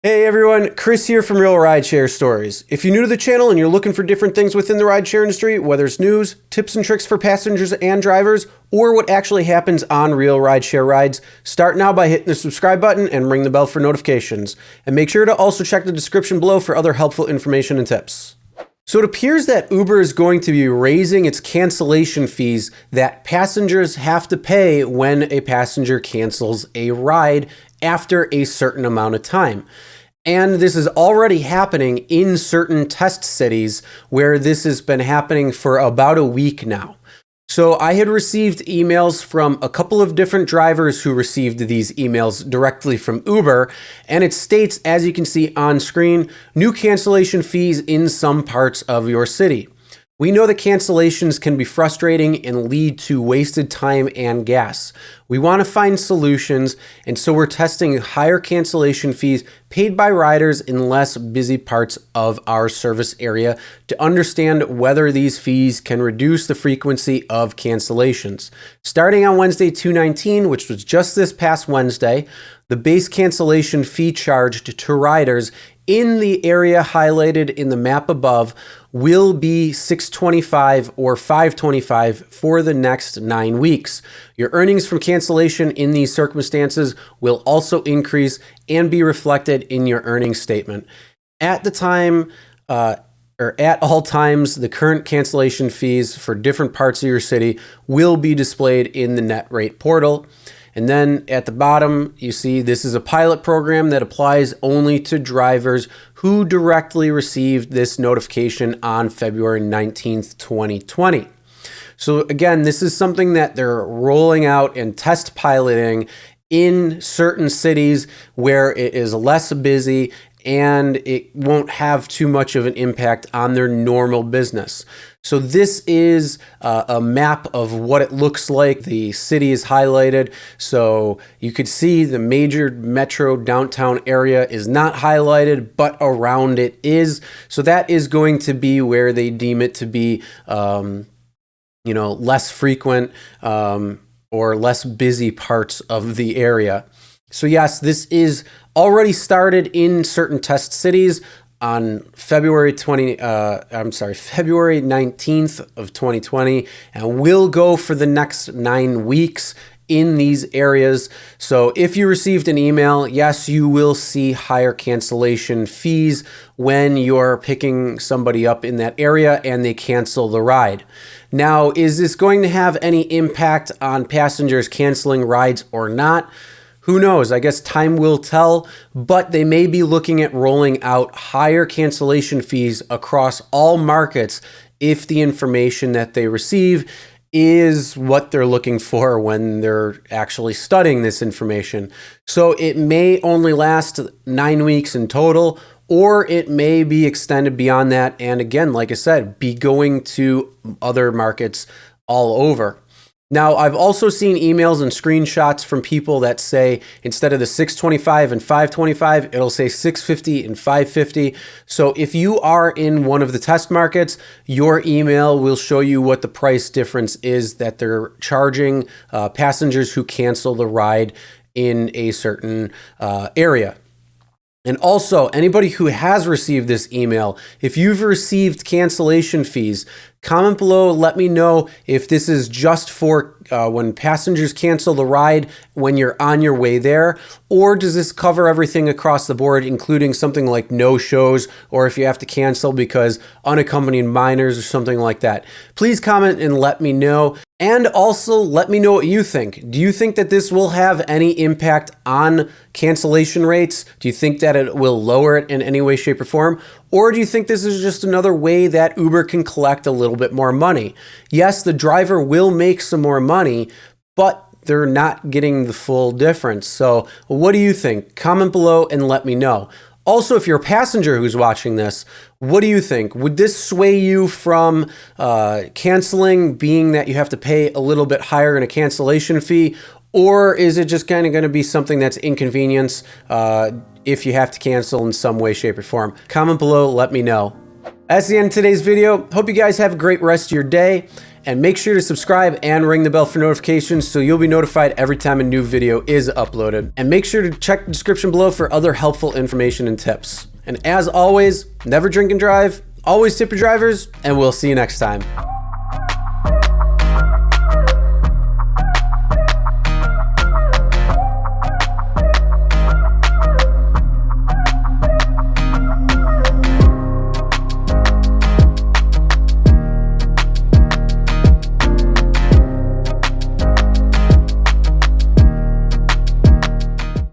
Hey everyone, Chris here from Real Rideshare Stories. If you're new to the channel and you're looking for different things within the rideshare industry, whether it's news, tips and tricks for passengers and drivers, or what actually happens on real rideshare rides, start now by hitting the subscribe button and ring the bell for notifications. And make sure to also check the description below for other helpful information and tips. So it appears that Uber is going to be raising its cancellation fees that passengers have to pay when a passenger cancels a ride after a certain amount of time. And this is already happening in certain test cities where this has been happening for about a week now. So I had received emails from a couple of different drivers who received these emails directly from Uber, and it states, as you can see on screen, new cancellation fees in some parts of your city. We know that cancellations can be frustrating and lead to wasted time and gas. We want to find solutions, and so we're testing higher cancellation fees paid by riders in less busy parts of our service area to understand whether these fees can reduce the frequency of cancellations. Starting on Wednesday 2/19, which was just this past Wednesday, the base cancellation fee charged to riders in the area highlighted in the map above will be $625 or $525 for the next 9 weeks. Your earnings from cancellation in these circumstances will also increase and be reflected in your earnings statement. At the time, or at all times, the current cancellation fees for different parts of your city will be displayed in the net rate portal. And then at the bottom, you see this is a pilot program that applies only to drivers who directly received this notification on February 19th, 2020. So again, this is something that they're rolling out and test piloting in certain cities where it is less busy and it won't have too much of an impact on their normal business. So this is a map of what it looks like. The city is highlighted. So you could see the major metro downtown area is not highlighted, but around it is. So that is going to be where they deem it to be, less frequent or less busy parts of the area. So yes, this is already started in certain test cities on February 19th of 2020, and will go for the next 9 weeks in these areas. So if you received an email, yes, you will see higher cancellation fees when you're picking somebody up in that area and they cancel the ride. Now, is this going to have any impact on passengers canceling rides or not? Who knows? I guess time will tell, but they may be looking at rolling out higher cancellation fees across all markets if the information that they receive is what they're looking for when they're actually studying this information. So it may only last 9 weeks in total, or it may be extended beyond that. And again, like I said, be going to other markets all over. Now, I've also seen emails and screenshots from people that say instead of the $625 and $525, it'll say $650 and $550. So if you are in one of the test markets, your email will show you what the price difference is that they're charging passengers who cancel the ride in a certain area. And also, anybody who has received this email, if you've received cancellation fees, comment below, let me know if this is just for when passengers cancel the ride when you're on your way there, or does this cover everything across the board, including something like no-shows, or if you have to cancel because unaccompanied minors or something like that. Please comment and let me know. And also let me know what you think. Do you think that this will have any impact on cancellation rates? Do you think that it will lower it in any way, shape, or form? Or do you think this is just another way that Uber can collect a little bit more money? Yes, the driver will make some more money, but they're not getting the full difference. So what do you think? Comment below and let me know. Also, if you're a passenger who's watching this, what do you think? Would this sway you from canceling, being that you have to pay a little bit higher in a cancellation fee? Or is it just kind of going to be something that's inconvenience if you have to cancel in some way, shape, or form? Comment below, let me know. That's the end of today's video. Hope you guys have a great rest of your day. And make sure to subscribe and ring the bell for notifications so you'll be notified every time a new video is uploaded. And make sure to check the description below for other helpful information and tips. And as always, never drink and drive, always tip your drivers, and we'll see you next time.